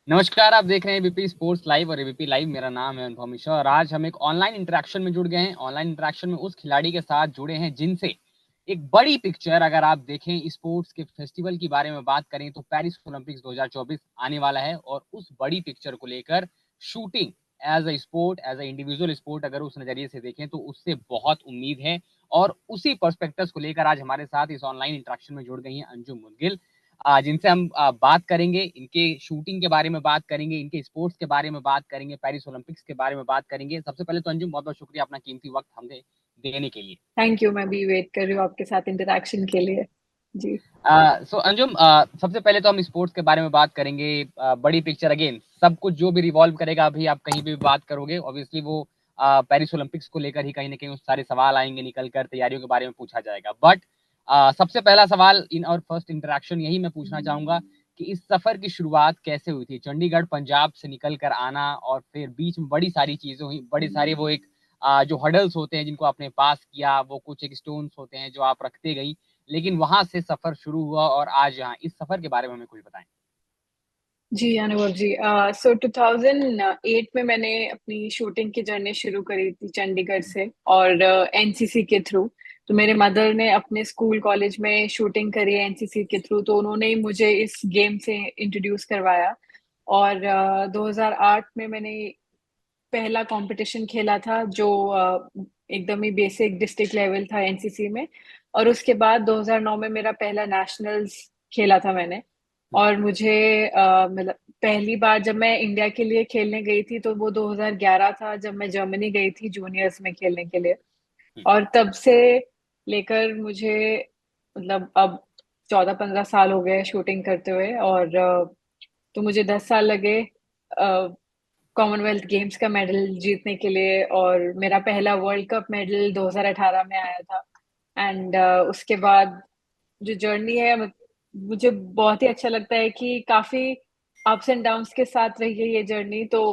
नमस्कार, आप देख रहे हैं एबीपी स्पोर्ट्स लाइव और एबीपी लाइव। मेरा नाम है अनुभव मिश्रा और आज हम एक ऑनलाइन इंटरेक्शन में जुड़ गए हैं। ऑनलाइन इंटरेक्शन में उस खिलाड़ी के साथ जुड़े हैं जिनसे एक बड़ी पिक्चर अगर आप देखें स्पोर्ट्स के फेस्टिवल के बारे में बात करें तो पेरिस ओलंपिक्स 2024 आने वाला है और उस बड़ी पिक्चर को लेकर shooting as a sport, as a individual sport अगर उस नज़रिए से देखें तो उससे बहुत उम्मीद है। और उसी पर्सपेक्टिव्स को लेकर आज हमारे साथ इस ऑनलाइन इंटरेक्शन में जुड़ गई हैं अंजुम मुदगिल, जिनसे हम बात करेंगे, इनके शूटिंग के बारे में बात करेंगे, इनके स्पोर्ट्स के बारे में बात करेंगे, पेरिस ओलंपिक्स के बारे में बात करेंगे। सबसे पहले तो अंजुम, बहुत बहुत शुक्रिया अपना कीमती वक्त हमें देने के लिए। Thank you. मैं भी वेट कर रही हूँ आपके साथ इंटरेक्शन के लिए। जी। सो अंजुम, सबसे पहले तो हम स्पोर्ट्स के बारे में बात करेंगे। बड़ी पिक्चर अगेन, सब कुछ जो भी रिवॉल्व करेगा, अभी आप कहीं भी बात करोगे ऑब्वियसली वो पेरिस ओलंपिक्स को लेकर ही कहीं ना कहीं उस सारे सवाल आएंगे निकल कर, तैयारियों के बारे में पूछा जाएगा। बट सबसे पहला सवाल इन और फर्स्ट इंटरेक्शन यही मैं पूछना चाहूंगा कि इस सफर की शुरुआत कैसे हुई थी? चंडीगढ़ पंजाब से निकल कर आना और फिर बीच में बड़ी सारी चीजें हुई, बड़े सारे वो एक जो हडल्स होते हैं जिनको आपने पास किया, वो कुछ एक स्टोन्स होते हैं जो आप रखते गई, लेकिन वहां से सफर शुरू हुआ और आज यहाँ इस सफर के बारे में हमें कुछ बताएं। जी अनुभव जी, सो 2008 में मैंने अपनी शूटिंग की जर्नी शुरू करी थी चंडीगढ़ से, और एनसीसी के थ्रू। तो मेरे मदर ने अपने स्कूल कॉलेज में शूटिंग करी है एनसीसी के थ्रू, तो उन्होंने ही मुझे इस गेम से इंट्रोड्यूस करवाया। और 2008 में मैंने पहला कंपटीशन खेला था जो एकदम ही बेसिक डिस्ट्रिक्ट लेवल था एनसीसी में। और उसके बाद 2009 में मेरा पहला नेशनल्स खेला था मैंने। और मुझे मतलब पहली बार जब मैं इंडिया के लिए खेलने गई थी तो वो 2011 था, जब मैं जर्मनी गई थी जूनियर्स में खेलने के लिए। और तब से लेकर मुझे मतलब अब 14-15 साल हो गए शूटिंग करते हुए। और तो मुझे 10 साल लगे कॉमनवेल्थ गेम्स का मेडल जीतने के लिए, और मेरा पहला वर्ल्ड कप मेडल 2018 में आया था। एंड उसके बाद जो जर्नी है, मुझे बहुत ही अच्छा लगता है कि काफी अप्स एंड डाउन्स के साथ रही है ये जर्नी। तो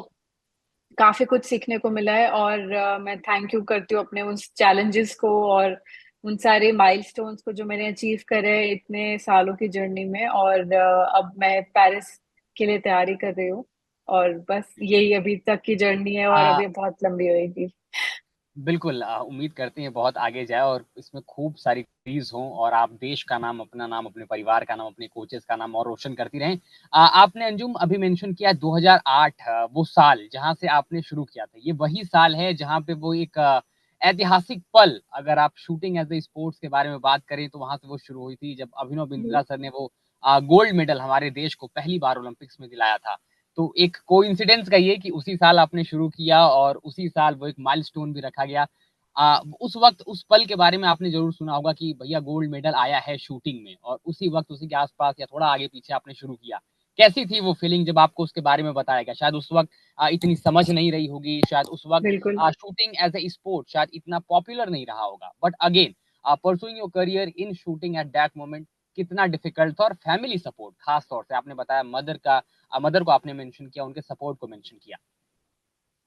काफी कुछ सीखने को मिला है, और मैं थैंक यू करती हूँ अपने उस चैलेंजेस को और उन सारे माइलस्टोन्स को जो मैंने अचीव करे इतने सालों की जर्नी में। और अब मैं पेरिस के लिए तैयारी कर रही हूँ। और बस यही अभी तक की जर्नी है, और आ, अभी बहुत लंबी होगी। बिल्कुल, उम्मीद करते हैं बहुत आगे जाए और इसमें खूब सारी ट्रॉफीज हों और आप देश का नाम, अपना नाम, अपने परिवार का नाम, अपने कोचेस का नाम और रोशन करती रहें। आपने अंजुम अभी मेंशन किया 2008, वो साल जहां से आपने शुरू किया था, ये वही साल है जहां पे वो एक ऐतिहासिक पल, अगर आप शूटिंग एज ए स्पोर्ट्स के बारे में बात करें तो वहां से वो शुरू हुई थी जब अभिनव बिंद्रा सर ने वो गोल्ड मेडल हमारे देश को पहली बार ओलंपिक्स में दिलाया था। तो एक कोइंसिडेंस का ये कि उसी साल आपने शुरू किया और उसी साल वो एक माइलस्टोन भी रखा गया। उस वक्त उस पल के बारे में आपने जरूर सुना होगा कि भैया गोल्ड मेडल आया है शूटिंग में, और उसी वक्त उसी के आसपास या थोड़ा आगे पीछे आपने शुरू किया। कैसी थी वो फीलिंग जब आपको उसके बारे में बताया गया? शायद उस वक्त इतनी समझ नहीं रही होगी, शायद उस वक्त बिल्कुल। शूटिंग एज ए स्पोर्ट शायद इतना पॉपुलर नहीं रहा होगा, but again pursuing your career in shooting at that moment कितना डिफिकल्ट था, और फैमिली सपोर्ट खास तौर से आपने बताया मदर को आपने मेंशन किया, उनके सपोर्ट को मेंशन किया।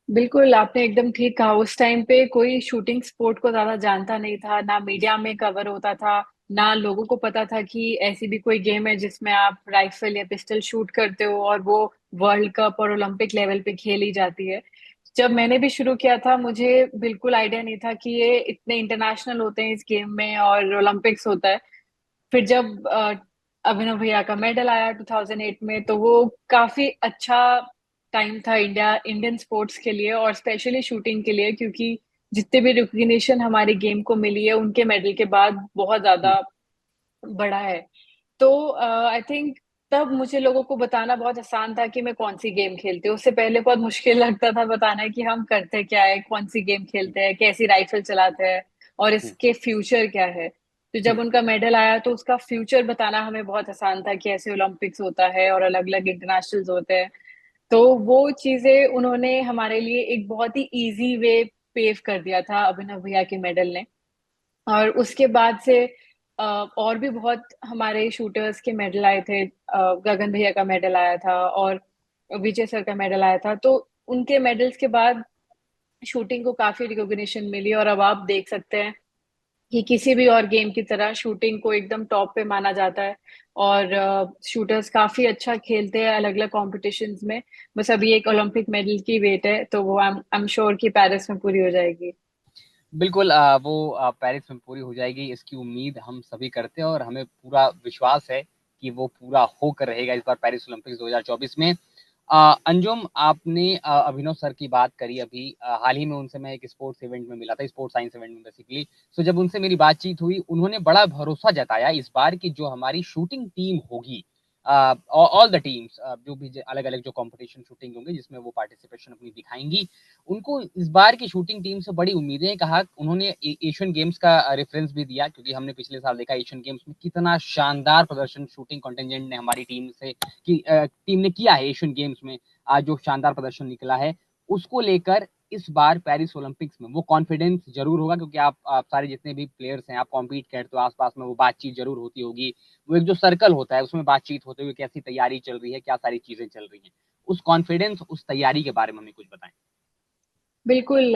बिल्कुल, आपने एकदम ठीक कहा। उस टाइम पे कोई शूटिंग स्पोर्ट को ज्यादा जानता नहीं था, ना मीडिया में कवर होता था, ना लोगों को पता था कि ऐसी भी कोई गेम है जिसमें आप राइफल या पिस्टल शूट करते हो और वो वर्ल्ड कप और ओलंपिक लेवल पे खेली जाती है। जब मैंने भी शुरू किया था मुझे बिल्कुल आइडिया नहीं था कि ये इतने इंटरनेशनल होते हैं इस गेम में और ओलंपिक्स होता है। फिर जब अभिनव भैया का मेडल आया 2008 में, तो वो काफी अच्छा टाइम था इंडियन स्पोर्ट्स के लिए, और स्पेशली शूटिंग के लिए, क्योंकि जितने भी रिकग्निशन हमारी गेम को मिली है उनके मेडल के बाद बहुत हम्म, ज्यादा बड़ा है। तो आई थिंक तब मुझे लोगों को बताना बहुत आसान था कि मैं कौन सी गेम खेलती हूँ। उससे पहले बहुत मुश्किल लगता था बताना कि हम करते क्या है, कौन सी गेम खेलते हैं, कैसी राइफल चलाते हैं, और हम्म, इसके फ्यूचर क्या है। तो जब हम्म, उनका मेडल आया तो उसका फ्यूचर बताना हमें बहुत आसान था कि ऐसे ओलंपिक्स होता है और अलग अलग इंटरनेशनल्स होते हैं। तो वो चीजें उन्होंने हमारे लिए एक बहुत ही इजी वे पेव कर दिया था अभिनव भैया के मेडल ने। और उसके बाद से और भी बहुत हमारे शूटर्स के मेडल आए थे। गगन भैया का मेडल आया था, और विजय सर का मेडल आया था। तो उनके मेडल्स के बाद शूटिंग को काफी रिकॉग्निशन मिली, और अब आप देख सकते हैं कि किसी भी और गेम की तरह शूटिंग को एकदम टॉप पे माना जाता है, और शूटर्स काफी अच्छा खेलते हैं अलग अलग कॉम्पिटिशन्स में। बस अभी एक ओलंपिक मेडल की वेट है, तो वो आई एम श्योर कि पेरिस में पूरी हो जाएगी। बिल्कुल वो पेरिस में पूरी हो जाएगी, इसकी उम्मीद हम सभी करते हैं और हमें पूरा विश्वास है कि वो पूरा होकर रहेगा इस बार पेरिस ओलंपिक्स 2024 में। अंजुम, आपने अभिनव सर की बात करी अभी, हाल ही में उनसे मैं एक स्पोर्ट्स इवेंट में मिला था, स्पोर्ट्स साइंस इवेंट में बेसिकली। सो जब उनसे मेरी बातचीत हुई, उन्होंने बड़ा भरोसा जताया इस बार की जो हमारी शूटिंग टीम होगी, ऑल द टीम्स, जो भी अलग अलग जो कंपटीशन शूटिंग होंगे जिसमें वो पार्टिसिपेशन अपनी दिखाएंगी, उनको इस बार की शूटिंग टीम से बड़ी उम्मीदें। कहा उन्होंने एशियन गेम्स का रेफरेंस भी दिया, क्योंकि हमने पिछले साल देखा एशियन गेम्स में कितना शानदार प्रदर्शन शूटिंग कॉन्टिजेंट ने हमारी टीम से टीम ने किया है एशियन गेम्स में। आज जो शानदार प्रदर्शन निकला है, उसको लेकर इस बार पेरिस ओलंपिक्स में वो कॉन्फिडेंस जरूर होगा, क्योंकि आप सारे जितने भी प्लेयर्स हैं, आप कॉम्पीट करते हो, आसपास में वो बातचीत जरूर होती होगी। वो एक जो सर्कल होता है उसमें बातचीत होते हुए कैसी तैयारी चल रही है, क्या सारी चीजें चल रही हैं, उस कॉन्फिडेंस, उस तैयारी के बारे में हमें कुछ बताएं। बिल्कुल।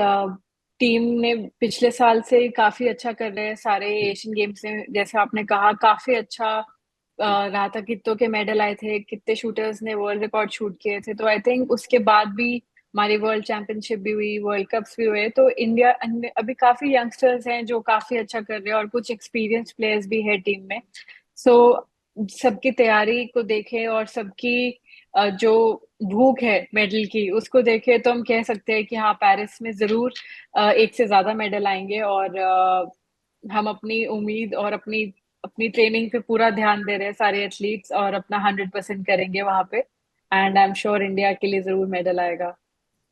टीम ने पिछले साल से काफी अच्छा कर रहे हैं सारे एशियन गेम्स में, जैसे आपने कहा काफी अच्छा रहा था। कितनों के मेडल आए थे, कितने शूटर्स ने वर्ल्ड रिकॉर्ड शूट किए थे, तो आई थिंक उसके बाद भी हमारी वर्ल्ड चैंपियनशिप भी हुई, वर्ल्ड कप्स भी हुए, तो इंडिया अभी काफी यंगस्टर्स हैं जो काफी अच्छा कर रहे हैं, और कुछ एक्सपीरियंस प्लेयर्स भी है टीम में। सो सबकी तैयारी को देखें और सबकी जो भूख है मेडल की उसको देखे, तो हम कह सकते हैं कि हाँ, पेरिस में जरूर एक से ज्यादा मेडल आएंगे। और हम अपनी उम्मीद और अपनी अपनी ट्रेनिंग पे पूरा ध्यान दे रहे हैं सारे एथलीट्स, और अपना 100% करेंगे वहां पे। And I am sure India के लिए जरूर मेडल आएगा।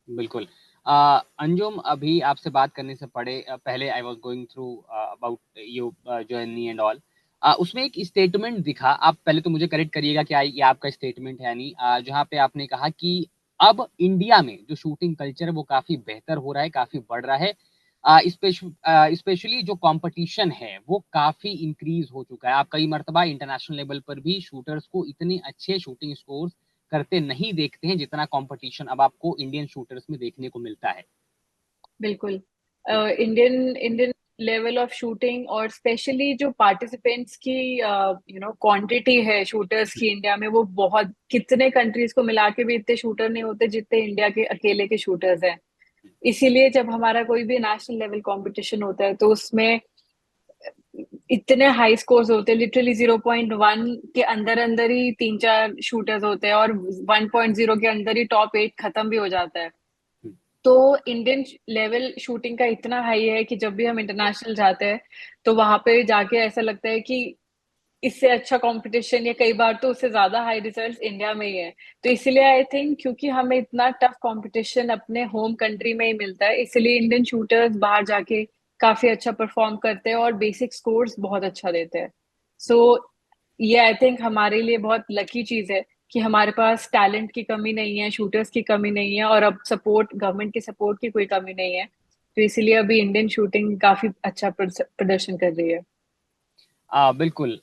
बिल्कुल। अंजुम, अभी आपसे बात करने से पहले I was going through about your journey and all. उसमें एक स्टेटमेंट दिखा, आप पहले तो मुझे करेक्ट करिएगा कि ये आपका स्टेटमेंट है नहीं, जहाँ पे आपने कहा कि अब इंडिया में जो शूटिंग कल्चर है वो काफी बेहतर हो रहा है, काफी बढ़ रहा है। स्पेशली जो कंपटीशन है वो काफी इंक्रीज हो चुका है। आप कई मर्तबा इंटरनेशनल लेवल पर भी शूटर्स को इतने अच्छे शूटिंग स्कोर्स करते नहीं देखते हैं जितना कंपटीशन अब आपको इंडियन शूटर्स में देखने को मिलता है। बिल्कुल। Indian Indian level of shooting, और स्पेशली जो पार्टिसिपेंट्स की क्वांटिटी है शूटर्स की इंडिया में, वो बहुत, कितने कंट्रीज को मिला के भी इतने शूटर नहीं होते जितने इंडिया के अकेले के शूटर्स हैं। इसीलिए जब हमारा कोई भी नेशनल लेवल कंपटीशन होता है तो उसमें इतने हाई स्कोर्स होते हैं, लिटरली 0.1 के अंदर अंदर ही तीन चार शूटर्स होते हैं, और 1.0 के अंदर ही टॉप 8 खत्म भी हो जाता है। तो इंडियन लेवल शूटिंग का इतना हाई है कि जब भी हम इंटरनेशनल जाते हैं तो वहां पे जाके ऐसा लगता है कि इससे अच्छा कंपटीशन, या कई बार तो उससे ज्यादा हाई रिजल्ट्स इंडिया में ही है। तो इसीलिए आई थिंक, क्योंकि हमें इतना टफ कंपटीशन अपने होम कंट्री में ही मिलता है, इसलिए इंडियन शूटर्स बाहर जाके काफी अच्छा परफॉर्म करते हैं और बेसिक स्कोर्स बहुत अच्छा देते हैं। सो ये आई थिंक हमारे लिए बहुत लकी चीज है कि हमारे पास टैलेंट की कमी नहीं है, शूटर्स की कमी नहीं है, और अब सपोर्ट, गवर्नमेंट के सपोर्ट की कोई कमी नहीं है। तो इसीलिए अभी इंडियन शूटिंग काफी अच्छा प्रदर्शन कर रही है। बिल्कुल।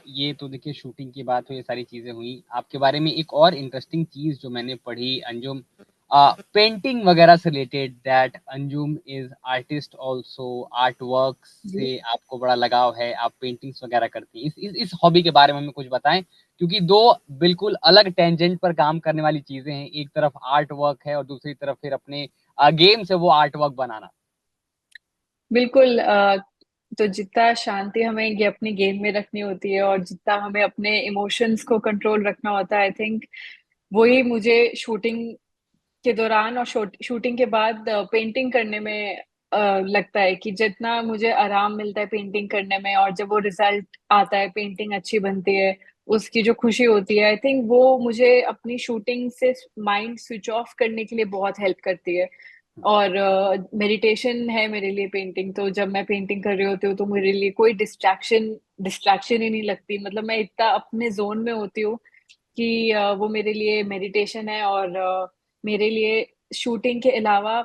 ये तो देखिए शूटिंग की बात हुई, ये सारी चीजें हुई। आपके बारे में एक और इंटरेस्टिंग चीज जो मैंने पढ़ी अंजुम, पेंटिंग वगैरह से related, that Anjum is artist also, art work ji. से आपको बड़ा लगाव है, आप पेंटिंग्स वगैरह करती हैं। इस हॉबी के बारे में हमें कुछ बताएं, क्योंकि दो बिल्कुल अलग टेंजेंट पर काम करने वाली चीजें हैं। एक तरफ आर्ट वर्क है और दूसरी तरफ फिर अपने गेम से वो आर्ट वर्क बनाना। बिल्कुल। तो जितना शांति हमें ये अपनी गेम में रखनी होती है, और जितना हमें अपने इमोशंस को कंट्रोल रखना होता है, आई थिंक वही मुझे शूटिंग के दौरान और शूटिंग के बाद पेंटिंग करने में लगता है कि जितना मुझे आराम मिलता है पेंटिंग करने में, और जब वो रिजल्ट आता है, पेंटिंग अच्छी बनती है, उसकी जो खुशी होती है, आई थिंक वो मुझे अपनी शूटिंग से माइंड स्विच ऑफ करने के लिए बहुत हेल्प करती है। और मेडिटेशन है मेरे लिए पेंटिंग। तो जब मैं पेंटिंग कर रही होती हूँ तो मेरे लिए कोई डिस्ट्रैक्शन डिस्ट्रैक्शन ही नहीं लगती, मतलब मैं इतना अपने जोन में होती हूँ कि वो मेरे लिए मेडिटेशन है। और मेरे लिए शूटिंग के अलावा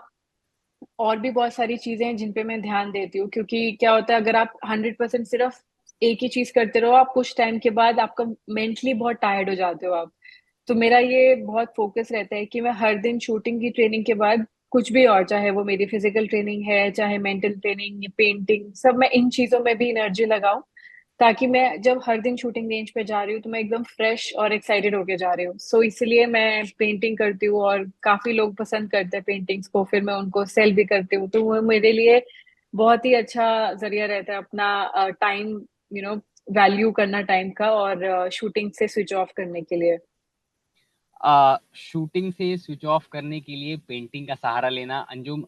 और भी बहुत सारी चीजें हैं जिन पे मैं ध्यान देती हूँ, क्योंकि क्या होता है, अगर आप 100% सिर्फ एक ही चीज करते रहो, आप कुछ टाइम के बाद आपका मेंटली बहुत टायर्ड हो जाते हो आप। तो मेरा ये बहुत फोकस रहता है कि मैं हर दिन शूटिंग की ट्रेनिंग के बाद कुछ भी, और चाहे वो मेरी फिजिकल ट्रेनिंग है, चाहे मेंटल ट्रेनिंग, पेंटिंग, सब मैं इन चीजों में भी एनर्जी लगाऊं, ताकि मैं जब हर दिन शूटिंग रेंज पे जा रही हूँ तो मैं एकदम फ्रेश और एक्साइटेड होके जा रही हूँ। सो इसलिए मैं पेंटिंग करती हूँ, और काफी लोग पसंद करते हैं पेंटिंग्स को, फिर मैं उनको सेल भी करती हूँ। तो वो मेरे लिए बहुत ही अच्छा जरिया रहता है अपना टाइम, वैल्यू करना टाइम का, और शूटिंग से स्विच ऑफ करने के लिए। शूटिंग से स्विच ऑफ करने के लिए पेंटिंग का सहारा लेना। अंजुम,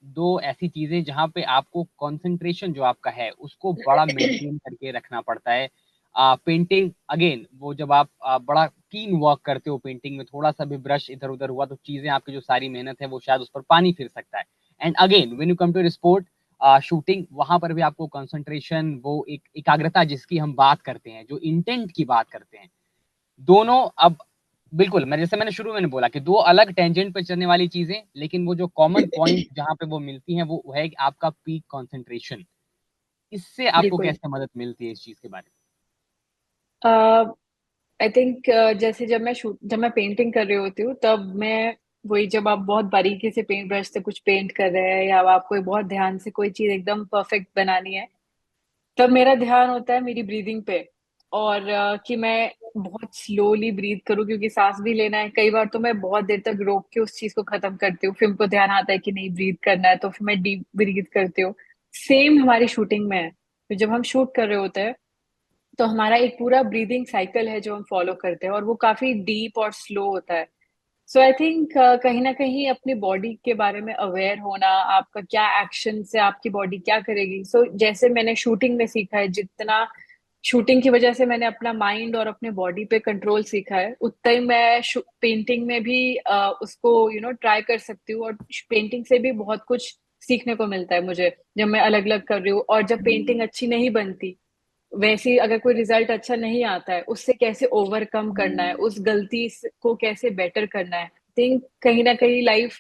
दो ऐसी चीजें जहां पे आपको कंसंट्रेशन जो आपका है उसको बड़ा मेंटेन करके रखना पड़ता है। पेंटिंग अगेन, वो जब आप बड़ा कीन वर्क करते हो पेंटिंग में, थोड़ा सा भी ब्रश इधर उधर हुआ तो चीजें, आपकी जो सारी मेहनत है वो शायद उस पर पानी फिर सकता है। And again when you come to sport shooting, वहां पर भी आपको कंसंट्रेशन, वो एक एकाग्रता जिसकी हम बात करते हैं, जो इंटेंट की बात करते हैं, दोनों अब बिल्कुल, मैं जैसे मैंने शुरू में बोला कि दो अलग टेंजेंट पे चलने वाली चीजें, लेकिन वो जो कॉमन पॉइंट जहां पे वो मिलती हैं वो है कि आपका पीक कंसंट्रेशन। इससे आपको बिल्कुल। कैसे मदद मिलती है इस चीज के बारे आई थिंक जैसे जब मैं पेंटिंग कर रही होती हूँ, तब मैं वही, जब आप बहुत बारीकी से पेंट ब्रश से कुछ पेंट कर रहे हैं, या आपको बहुत ध्यान से कोई चीज एकदम परफेक्ट बनानी है, तब मेरा ध्यान होता है मेरी ब्रीदिंग पे, और कि मैं बहुत स्लोली ब्रीथ करूं, क्योंकि सांस भी लेना है। कई बार तो मैं बहुत देर तक रोक के उस चीज को खत्म करती हूँ, फिर मेरे को ध्यान आता है कि नहीं, ब्रीथ करना है, तो फिर मैं डीप ब्रीथ करती हूँ। सेम हमारी शूटिंग में है। तो जब हम शूट कर रहे होते हैं, तो हमारा एक पूरा ब्रीदिंग साइकिल है जो हम फॉलो करते हैं, और वो काफी डीप और स्लो होता है। सो आई थिंक कहीं ना कहीं अपनी बॉडी के बारे में अवेयर होना, आपका क्या एक्शन से आपकी बॉडी क्या करेगी। जैसे मैंने शूटिंग में सीखा है, जितना शूटिंग की वजह से मैंने अपना माइंड और अपने बॉडी पे कंट्रोल सीखा है, उतना ही मैं पेंटिंग में भी उसको ट्राई कर सकती हूँ। और पेंटिंग से भी बहुत कुछ सीखने को मिलता है मुझे, जब मैं अलग अलग कर रही हूँ। और जब पेंटिंग अच्छी नहीं बनती, वैसे ही अगर कोई रिजल्ट अच्छा नहीं आता है, उससे कैसे ओवरकम करना है, उस गलती को कैसे बेटर करना है। थिंक कहीं ना कहीं लाइफ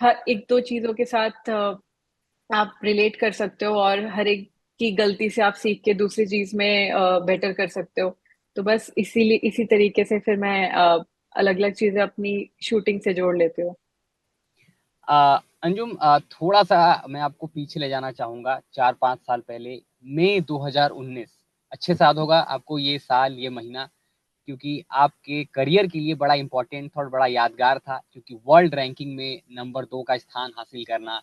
हर एक दो चीजों के साथ आप रिलेट कर सकते हो, और हर एक की गलती से आप सीख के दूसरी चीज में बेटर कर सकते हो। तो बस इसीलिए इसी तरीके से फिर मैं अलग अलग चीजें अपनी शूटिंग से जोड़ लेती हूँ। अंजुम, थोड़ा सा मैं आपको पीछे ले जाना चाहूंगा, 4-5 साल पहले, मई 2019। अच्छे से याद होगा आपको ये साल, ये महीना, क्योंकि आपके करियर के लिए बड़ा इंपॉर्टेंट था और बड़ा यादगार था, क्योंकि वर्ल्ड रैंकिंग में नंबर 2 का स्थान हासिल करना,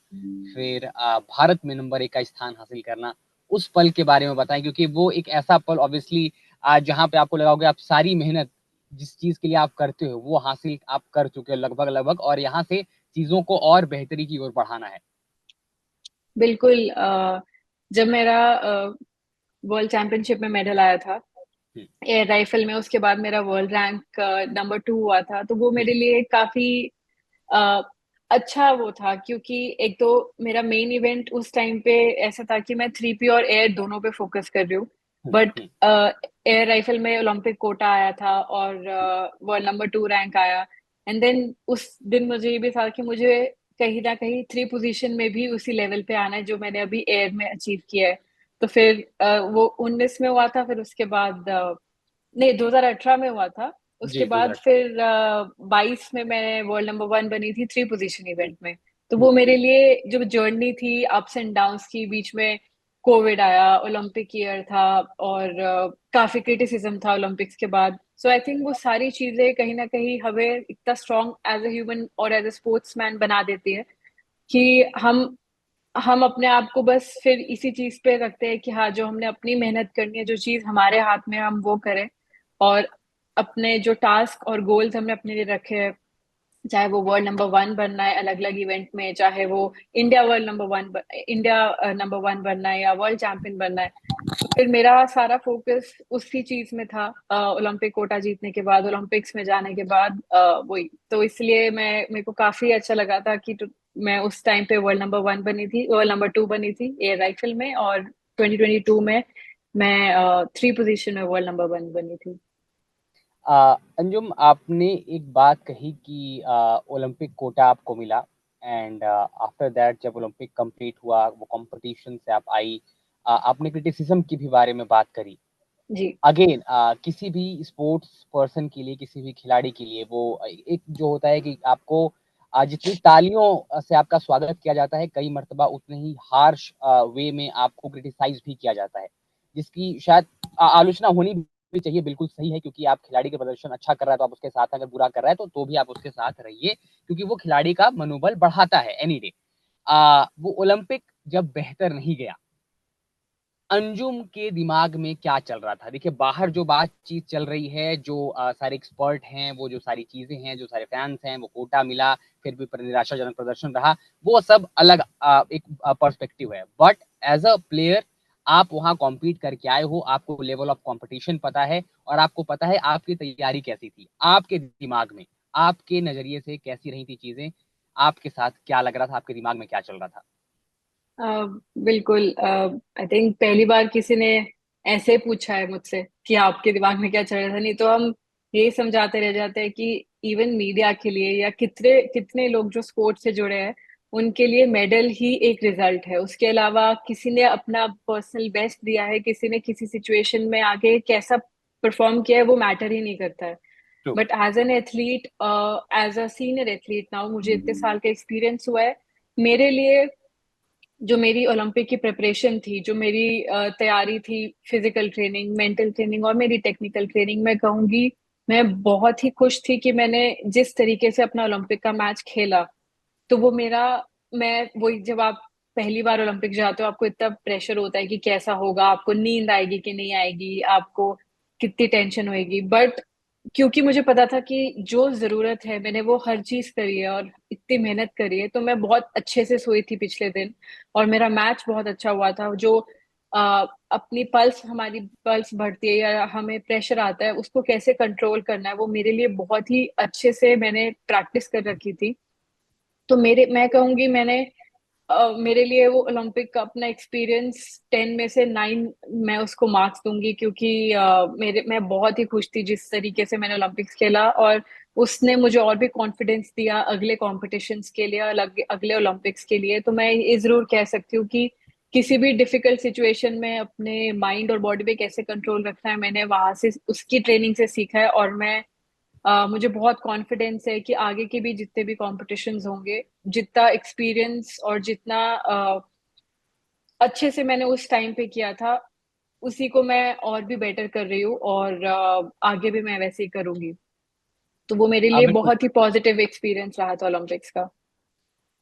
फिर भारत में नंबर 1 का स्थान हासिल करना। उस पल के बारे में बताएं, क्योंकि वो एक ऐसा पल ऑब्वियसली जहाँ पे आपको लगा होगा आप सारी मेहनत जिस चीज के लिए आप करते हो वो हासिल आप कर चुके हो लगभग लगभग, और यहाँ से चीजों को और बेहतरी की ओर बढ़ाना है। बिल्कुल। जब मेरा वर्ल्ड चैंपियनशिप में मेडल आया था हम्म, एयर राइफल में, उसके बाद मेरा वर्ल्ड रैंक नंबर 2 हुआ था, तो वो मेरे लिए काफी अ, अच्छा वो था, क्योंकि एक तो मेरा मेन इवेंट उस टाइम पे ऐसा था कि मैं 3P और एयर दोनों पे फोकस कर रही हूँ। हम्म, बट हम्म, एयर राइफल में ओलंपिक कोटा आया था, और वर्ल्ड नंबर 2 रैंक आया। एंड देन उस दिन मुझे ये भी था कि मुझे कहीं ना कहीं 3 पोजीशन में भी उसी लेवल पे आना है जो मैंने अभी एयर में अचीव किया है। तो फिर वो 19 में हुआ था, फिर उसके बाद नहीं, 2018 में हुआ था। उसके जी, बाद 2018। फिर 22 में मैं वर्ल्ड नंबर 1 बनी थी 3 पोजीशन इवेंट में। तो वो मेरे लिए जो जर्नी थी अप्स एंड डाउन्स की, बीच में कोविड आया, ओलंपिक ईयर था, और काफी क्रिटिसिज्म था ओलंपिक्स के बाद। सो आई थिंक वो सारी चीजें कहीं ना कहीं हमें इतना स्ट्रांग एज ए ह्यूमन और एज ए स्पोर्ट्समैन बना देती है, कि हम अपने आप को बस फिर इसी चीज पे रखते हैं कि हाँ, जो हमने अपनी मेहनत करनी है, जो चीज हमारे हाथ में है, हम वो करें। और अपने जो टास्क और गोल्स हमने अपने लिए रखे हैं, चाहे वो वर्ल्ड नंबर 1 बनना है अलग अलग इवेंट में, चाहे वो इंडिया नंबर 1 बनना है, या वर्ल्ड चैंपियन बनना है, तो फिर मेरा सारा फोकस उसी चीज में था। ओलंपिक कोटा जीतने के बाद, ओलंपिक्स में जाने के बाद, वही तो इसलिए मेरे को काफी अच्छा लगा था कि मैं उस टाइम पे वर्ल्ड नंबर 1 बनी थी, वर्ल्ड नंबर 2 बनी थी एयर राइफल में, और 2022 में मैं 3 पोजीशन में वर्ल्ड नंबर 1 बनी थी। अंजुम, आपने एक बात कही कि ओलंपिक कोटा आपको मिला, एंड आफ्टर दैट जब ओलंपिक कंप्लीट हुआ, वो कंपटीशन से आप आई, आपने क्रिटिसिज्म की भी बारे में बात करी। जी। अगेन किसी भी स्पोर्ट्स पर्सन के लिए, किसी भी खिलाड़ी के लिए, वो एक जो होता है कि आपको जितनी तालियों से आपका स्वागत किया जाता है, कई मर्तबा उतने ही हार्श वे में आपको क्रिटिसाइज भी किया जाता है, जिसकी शायद आलोचना होनी भी चाहिए। बिल्कुल सही है, क्योंकि आप खिलाड़ी का प्रदर्शन अच्छा कर रहा है तो आप उसके साथ, अगर बुरा कर रहा है तो भी आप उसके साथ रहिए, क्योंकि वो खिलाड़ी का मनोबल बढ़ाता है एनी डे। वो ओलंपिक जब बेहतर नहीं गया, अंजुम के दिमाग में क्या चल रहा था? देखिए, बाहर जो बातचीत चल रही है, जो सारे एक्सपर्ट हैं, वो जो सारी चीज़ें हैं, जो सारे फैन्स हैं, वो कोटा मिला, फिर भी पर निराशाजनक प्रदर्शन रहा, वो सब अलग एक पर्सपेक्टिव है। बट एज़ अ प्लेयर आप वहाँ कॉम्पीट करके आए हो, आपको लेवल ऑफ कॉम्पिटिशन पता है और आपको पता है आपकी तैयारी कैसी थी। आपके दिमाग में, आपके नज़रिए से कैसी रही थी चीज़ें? आपके साथ क्या लग रहा था? आपके दिमाग में क्या चल रहा था? बिल्कुल। आई थिंक पहली बार किसी ने ऐसे पूछा है मुझसे कि आपके दिमाग में क्या चल रहा था। नहीं तो हम यही समझाते रह जाते हैं कि इवन मीडिया के लिए या कितने कितने लोग जो स्पोर्ट्स से जुड़े हैं उनके लिए मेडल ही एक रिजल्ट है। उसके अलावा किसी ने अपना पर्सनल बेस्ट दिया है, किसी ने किसी सिचुएशन में आगे कैसा परफॉर्म किया है, वो मैटर ही नहीं करता है। True. But as an athlete, as a senior athlete now, मुझे इतने साल का एक्सपीरियंस हुआ है। मेरे लिए जो मेरी ओलंपिक की प्रिपरेशन थी, जो मेरी तैयारी थी, फिजिकल ट्रेनिंग, मेंटल ट्रेनिंग और मेरी टेक्निकल ट्रेनिंग, मैं कहूंगी मैं बहुत ही खुश थी कि मैंने जिस तरीके से अपना ओलंपिक का मैच खेला। तो वो मेरा, मैं वही, जब आप पहली बार ओलंपिक जाते हो आपको इतना प्रेशर होता है कि कैसा होगा, आपको नींद आएगी कि नहीं आएगी, आपको कितनी टेंशन होएगी। बट क्योंकि मुझे पता था कि जो जरूरत है मैंने वो हर चीज करी है और इतनी मेहनत करी है, तो मैं बहुत अच्छे से सोई थी पिछले दिन और मेरा मैच बहुत अच्छा हुआ था। जो अपनी पल्स, हमारी पल्स बढ़ती है या हमें प्रेशर आता है, उसको कैसे कंट्रोल करना है, वो मेरे लिए बहुत ही अच्छे से मैंने प्रैक्टिस कर रखी थी। तो मैं कहूंगी मैंने मेरे लिए वो ओलंपिक का अपना एक्सपीरियंस 10 में से 9 मैं उसको मार्क्स दूंगी, क्योंकि मैं बहुत ही खुश थी जिस तरीके से मैंने ओलंपिक्स खेला। और उसने मुझे और भी कॉन्फिडेंस दिया अगले कॉम्पिटिशन्स के लिए, अगले ओलंपिक्स के लिए। तो मैं ये जरूर कह सकती हूँ कि किसी भी डिफिकल्ट सिचुएशन में अपने माइंड और बॉडी पे कैसे कंट्रोल रखना है, मैंने वहां से उसकी ट्रेनिंग से सीखा है। और मुझे बहुत कॉन्फिडेंस है कि आगे के भी जितने भी कॉम्पिटिशन्स होंगे, जितना एक्सपीरियंस और जितना अच्छे से मैंने उस टाइम पे किया था, उसी को मैं और भी बेटर कर रही हूँ और आगे भी मैं वैसे ही करूंगी। तो वो मेरे लिए बिल्कुल। बहुत ही पॉजिटिव एक्सपीरियंस रहा था ओलंपिक्स का।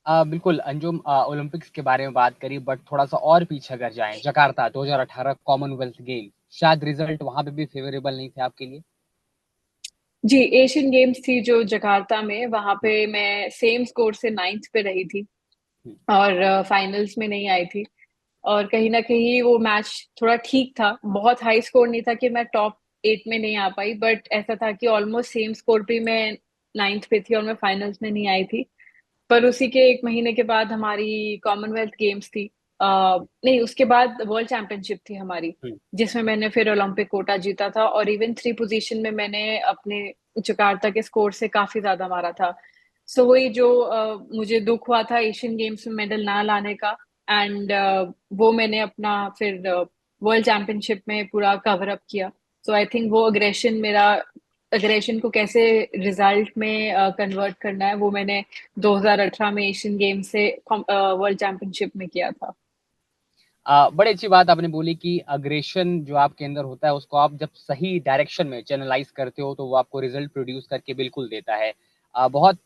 बिल्कुल अंजुम, ओलंपिक्स के बारे में बात करी, बट थोड़ा सा और पीछे अगर जाएं, जकार्ता 2018 कॉमनवेल्थ गेम, शायद रिजल्ट वहां पे भी फेवरेबल नहीं थे आपके लिए। जी, एशियन गेम्स थी जो जकार्ता में, वहां पे मैं सेम स्कोर से 9th पे रही थी हम्म। और फाइनल्स में नहीं आई थी। और कहीं ना कहीं वो मैच थोड़ा ठीक था, बहुत हाई स्कोर नहीं था कि मैं टॉप 8 में नहीं आ पाई, बट ऐसा था कि ऑलमोस्ट सेम स्कोर पे मैं 9th पे थी और मैं फाइनल्स में नहीं आई थी। पर उसी के 1 महीने के बाद हमारी कॉमनवेल्थ गेम्स थी। नहीं, उसके बाद वर्ल्ड चैंपियनशिप थी हमारी, हम्म। जिसमें मैंने फिर ओलंपिक कोटा जीता था और इवन 3 पोजीशन में मैंने अपने जकार्ता के स्कोर से काफी ज्यादा मारा था। सो वही जो मुझे दुख हुआ था एशियन गेम्स में मेडल ना लाने का, एंड वो मैंने अपना फिर वर्ल्ड चैंपियनशिप में पूरा कवर अप किया। सो आई थिंक वो अग्रेशन को कैसे रिजल्ट में कन्वर्ट करना है, वो मैंने 2018 में एशियन गेम से वर्ल्ड चैंपियनशिप में किया था। बड़ी अच्छी बात आपने बोली कि अग्रेशन जो आपके अंदर होता है, उसको आप जब सही डायरेक्शन में चैनलाइज करते हो तो वो आपको रिजल्ट प्रोड्यूस करके बिल्कुल देता है। बहुत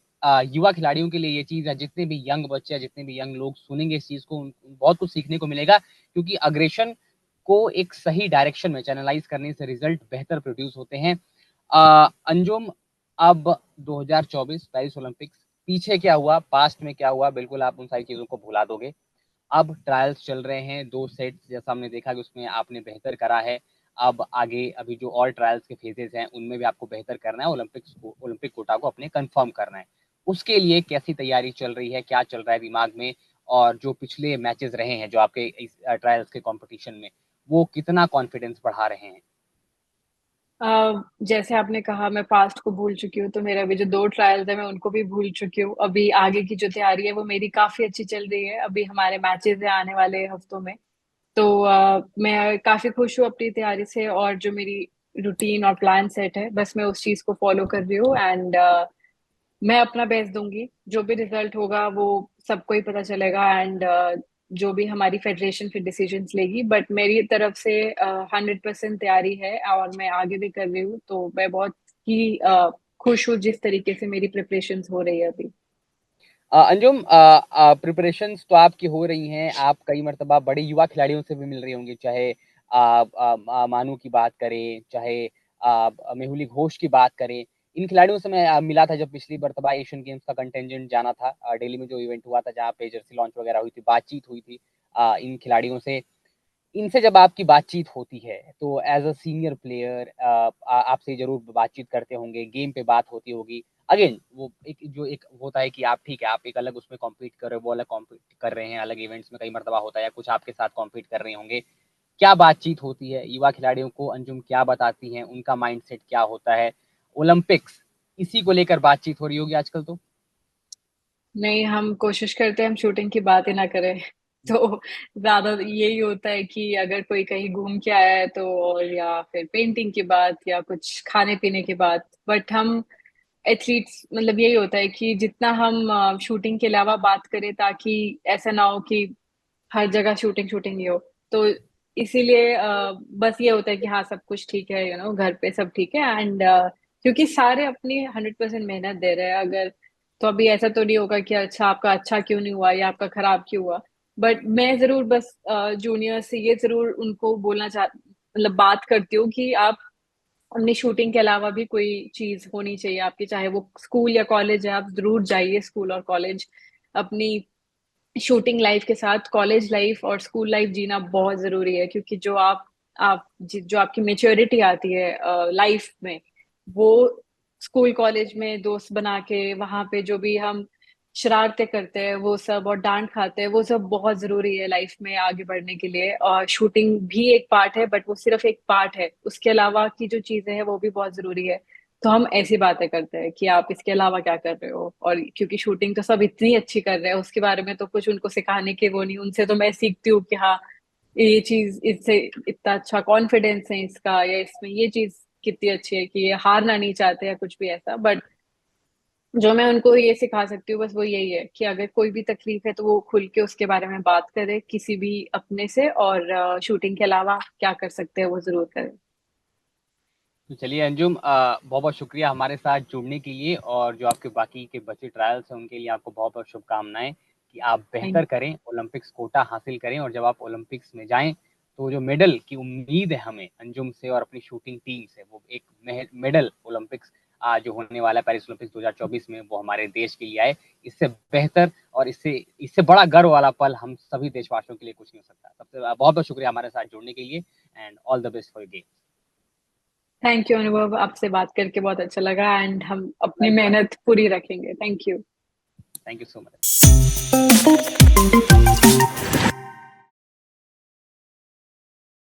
युवा खिलाड़ियों के लिए ये चीज़ है, जितने भी यंग बच्चे, जितने भी यंग लोग सुनेंगे इस चीज़ को, बहुत कुछ सीखने को मिलेगा, क्योंकि अग्रेशन को एक सही डायरेक्शन में चैनलाइज करने से रिजल्ट बेहतर प्रोड्यूस होते हैं। अंजुम, अब 2024 पेरिस ओलंपिक्स, पीछे क्या हुआ, पास्ट में क्या हुआ, बिल्कुल आप उन सारी चीज़ों को भुला दोगे। अब ट्रायल्स चल रहे हैं, 2 सेट्स जैसा हमने देखा कि उसमें आपने बेहतर करा है। अब आगे अभी जो और ट्रायल्स के फेजेस हैं, उनमें भी आपको बेहतर करना है, ओलंपिक कोटा को अपने कंफर्म करना है। उसके लिए कैसी तैयारी चल रही है, क्या चल रहा है दिमाग में? और जो पिछले मैचेस रहे हैं, जो आपके इस ट्रायल्स के कॉम्पिटिशन में, वो कितना कॉन्फिडेंस बढ़ा रहे हैं? जैसे आपने कहा मैं पास्ट को भूल चुकी हूँ, तो मेरे अभी जो 2 ट्रायल्स है मैं उनको भी भूल चुकी हूँ। अभी आगे की जो तैयारी है वो मेरी काफी अच्छी चल रही है। अभी हमारे मैचेस है आने वाले हफ्तों में। तो मैं काफी खुश हूँ अपनी तैयारी से, और जो मेरी रूटीन और प्लान सेट है बस मैं उस चीज को फॉलो कर रही हूँ। एंड मैं अपना बेस्ट दूंगी, जो भी रिजल्ट होगा वो सबको ही पता चलेगा, एंड जो भी हमारी फेडरेशन फिर डिसीजंस लेगी, बट मेरी तरफ से 100% तैयारी है और मैं आगे भी कर रही हूँ, तो मैं बहुत ही खुश हूँ जिस तरीके से मेरी प्रिपरेशंस हो रही है अभी। अंजुम, प्रिपरेशंस तो आपकी हो रही हैं, आप कई मर्तबा बड़े युवा खिलाड़ियों से भी मिल रही होंगी, चाहे मानू की बात करें, चाहे मेहुली घोष की बात करें। इन खिलाड़ियों से मैं मिला था जब पिछली मर्तबा एशियन गेम्स का कंटेंजेंट जाना था, दिल्ली में जो इवेंट हुआ था जहाँ पे जर्सी लॉन्च वगैरह हुई थी, बातचीत हुई थी इन खिलाड़ियों से। इनसे जब आपकी बातचीत होती है तो एज अ सीनियर प्लेयर आपसे जरूर बातचीत करते होंगे, गेम पे बात होती होगी। अगेन वो एक जो एक होता है कि आप ठीक है, आप एक अलग उसमें कॉम्पीट कर रहे हो, वो अलग कॉम्पीट कर रहे हैं, अलग इवेंट्स में कई मरतबा होता है, या कुछ आपके साथ कॉम्पीट कर रहे होंगे। क्या बातचीत होती है युवा खिलाड़ियों को, अंजुम क्या बताती हैं, उनका माइंडसेट क्या होता है? ओलंपिक्स इसी को लेकर बातचीत हो रही होगी आजकल तो। नहीं, हम कोशिश करते हैं हम शूटिंग की बात ही ना करें। तो ज्यादा यही होता है कि अगर कोई कहीं घूम के आया है तो, और या फिर पेंटिंग की बात या कुछ खाने पीने की बात, बट हम एथलीट्स मतलब यही होता है कि जितना हम शूटिंग के अलावा बात करें, ताकि ऐसा ना हो कि हर जगह शूटिंग शूटिंग ही हो। तो इसीलिए बस ये होता है कि हाँ सब कुछ ठीक है, घर पे सब ठीक है, एंड क्योंकि सारे अपनी 100% मेहनत दे रहे हैं। अगर तो अभी ऐसा तो नहीं होगा कि अच्छा आपका अच्छा क्यों नहीं हुआ या आपका खराब क्यों हुआ। बट मैं जरूर बस जूनियर से ये जरूर उनको बोलना चाह मतलब बात करती हूँ कि आप अपनी शूटिंग के अलावा भी कोई चीज होनी चाहिए आपकी, चाहे वो स्कूल या कॉलेज है, आप जरूर जाइए स्कूल और कॉलेज। अपनी शूटिंग लाइफ के साथ कॉलेज लाइफ और स्कूल लाइफ जीना बहुत जरूरी है, क्योंकि जो आपकी मेच्योरिटी आती है लाइफ में, वो स्कूल कॉलेज में दोस्त बना के वहां पे जो भी हम शरारतें करते हैं वो सब, और डांट खाते हैं, वो सब बहुत जरूरी है लाइफ में आगे बढ़ने के लिए। और शूटिंग भी एक पार्ट है, बट वो सिर्फ एक पार्ट है, उसके अलावा की जो चीजें हैं वो भी बहुत जरूरी है। तो हम ऐसी बातें करते हैं कि आप इसके अलावा क्या कर रहे हो, और क्योंकि शूटिंग तो सब इतनी अच्छी कर रहे हैं उसके बारे में तो कुछ उनको सिखाने के वो नहीं, उनसे तो मैं सीखती हूँ कि हाँ ये चीज इससे इतना अच्छा कॉन्फिडेंस है इसका, या इसमें ये चीज कितनी अच्छी है कि ये हारना नहीं चाहते या कुछ भी ऐसा। बट जो मैं उनको ये सिखा सकती हूँ बस वो यही है कि अगर कोई भी तकलीफ है तो वो खुल के उसके बारे में बात करे किसी भी अपने से, और शूटिंग के अलावा क्या कर सकते हैं वो जरूर करें। तो चलिए अंजुम, बहुत बहुत शुक्रिया हमारे साथ जुड़ने के लिए, और जो आपके बाकी के बचे ट्रायल्स हैं उनके लिए आपको बहुत बहुत शुभकामनाएं कि आप बेहतर थैंक करें, ओलंपिक्स कोटा हासिल करें, और जब आप ओलंपिक्स में जाएं तो जो मेडल की उम्मीद है हमें अंजुम से और अपनी शूटिंग टीम से, वो एक मेडल ओलंपिक्स जो होने वाला है पेरिस ओलंपिक्स 2024 में, वो हमारे देश के लिए आए। इससे बेहतर और इससे इससे बड़ा गर्व वाला पल हम सभी देशवासियों के लिए कुछ नहीं हो सकता। सबसे बहुत बहुत शुक्रिया हमारे साथ जुड़ने के लिए, and all the best for game. You अनुभव, आपसे बात करके बहुत अच्छा लगा, एंड हम अपनी लाइक मेहनत पूरी रखेंगे। Thank you. Thank you so much.